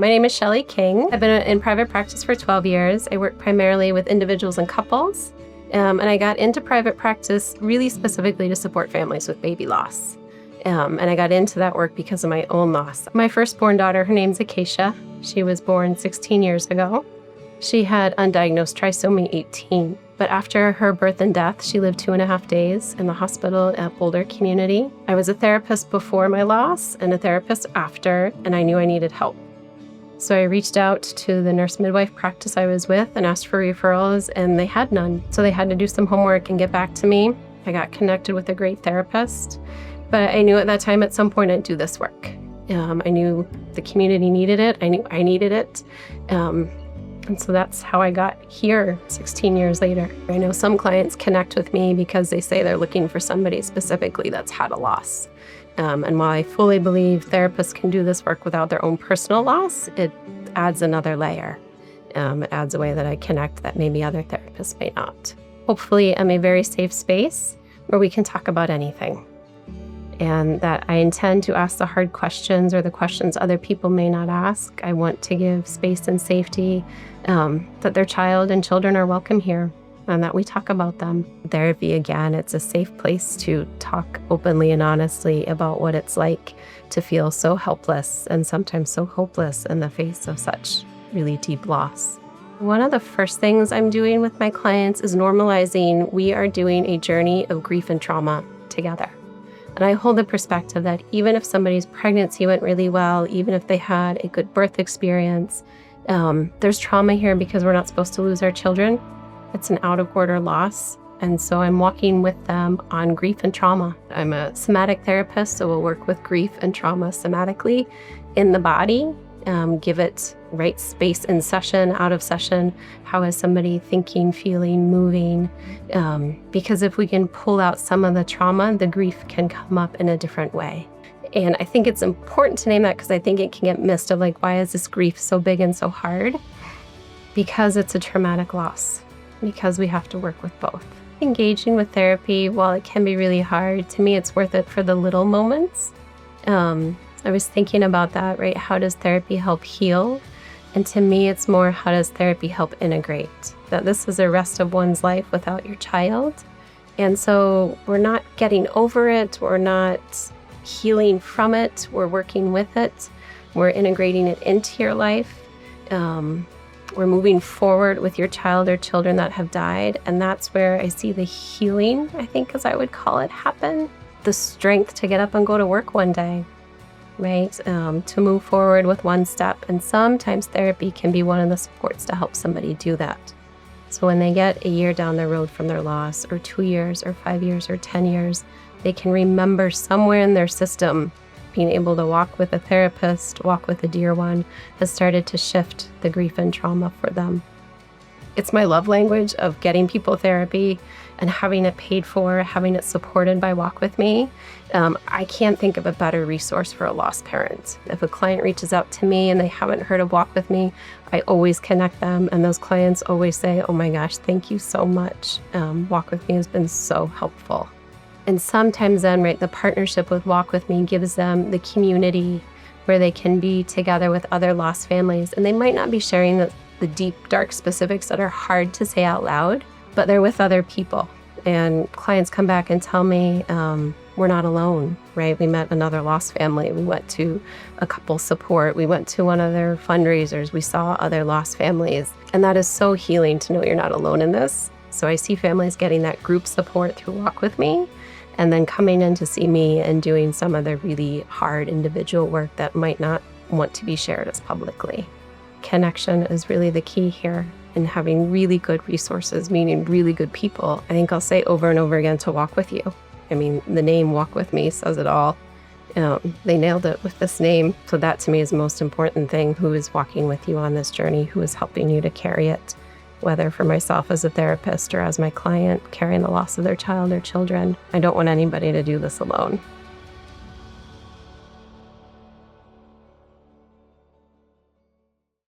My name is Shelley King. I've been in private practice for 12 years. I work primarily with individuals and couples. And I got into private practice really specifically to support families with baby loss. And I got into that work because of my own loss. My firstborn daughter, her name's Acacia. She was born 16 years ago. She had undiagnosed trisomy 18. But after her birth and death, she lived 2.5 days in the hospital at Boulder Community. I was a therapist before my loss and a therapist after, and I knew I needed help. So I reached out to the nurse midwife practice I was with and asked for referrals, and they had none. So they had to do some homework and get back to me. I got connected with a great therapist, but I knew at that time at some point I'd do this work. I knew the community needed it. I knew I needed it. And so that's how I got here 16 years later. I know some clients connect with me because they say they're looking for somebody specifically that's had a loss. And while I fully believe therapists can do this work without their own personal loss, it adds another layer. It adds a way that I connect that maybe other therapists may not. Hopefully, I'm a very safe space where we can talk about anything. And that I intend to ask the hard questions or the questions other people may not ask. I want to give space and safety, that their child and children are welcome here and that we talk about them. Therapy, again, it's a safe place to talk openly and honestly about what it's like to feel so helpless and sometimes so hopeless in the face of such really deep loss. One of the first things I'm doing with my clients is normalizing we are doing a journey of grief and trauma together. And I hold the perspective that even if somebody's pregnancy went really well, even if they had a good birth experience, there's trauma here because we're not supposed to lose our children. It's an out-of-order loss. And so I'm walking with them on grief and trauma. I'm a somatic therapist, so we'll work with grief and trauma somatically in the body, give it right space in session, out of session. How is somebody thinking, feeling, moving? Because if we can pull out some of the trauma, the grief can come up in a different way. And I think it's important to name that because I think it can get missed of like, why is this grief so big and so hard? Because it's a traumatic loss, because we have to work with both. Engaging with therapy, while it can be really hard, to me it's worth it for the little moments. I was thinking about that, right? How does therapy help heal? And to me, it's more, how does therapy help integrate? That this is a rest of one's life without your child. And so we're not getting over it. We're not healing from it. We're working with it. We're integrating it into your life. We're moving forward with your child or children that have died. And that's where I see the healing, I think, as I would call it, happen. The strength to get up and go to work one day. Right? To move forward with one step. And sometimes therapy can be one of the supports to help somebody do that. So when they get a year down the road from their loss, or 2 years, or 5 years, or 10 years, they can remember somewhere in their system being able to walk with a therapist, walk with a dear one, has started to shift the grief and trauma for them. It's my love language of getting people therapy and having it paid for, having it supported by Walk With Me. I can't think of a better resource for a lost parent. If a client reaches out to me and they haven't heard of Walk With Me, I always connect them, and those clients always say, oh my gosh, thank you so much. Walk With Me has been so helpful. And sometimes then, right, the partnership with Walk With Me gives them the community where they can be together with other lost families, and they might not be sharing the deep, dark specifics that are hard to say out loud, but they're with other people. And clients come back and tell me, we're not alone, right? We met another lost family. We went to a couple support. We went to one of their fundraisers. We saw other lost families. And that is so healing to know you're not alone in this. So I see families getting that group support through Walk With Me, and then coming in to see me and doing some of the really hard individual work that might not want to be shared as publicly. Connection is really the key here, and having really good resources, meaning really good people. I think I'll say over and over again to walk with you. I mean, the name Walk With Me says it all. They nailed it with this name. So that to me is the most important thing. Who is walking with you on this journey? Who is helping you to carry it? Whether for myself as a therapist or as my client carrying the loss of their child or children. I don't want anybody to do this alone.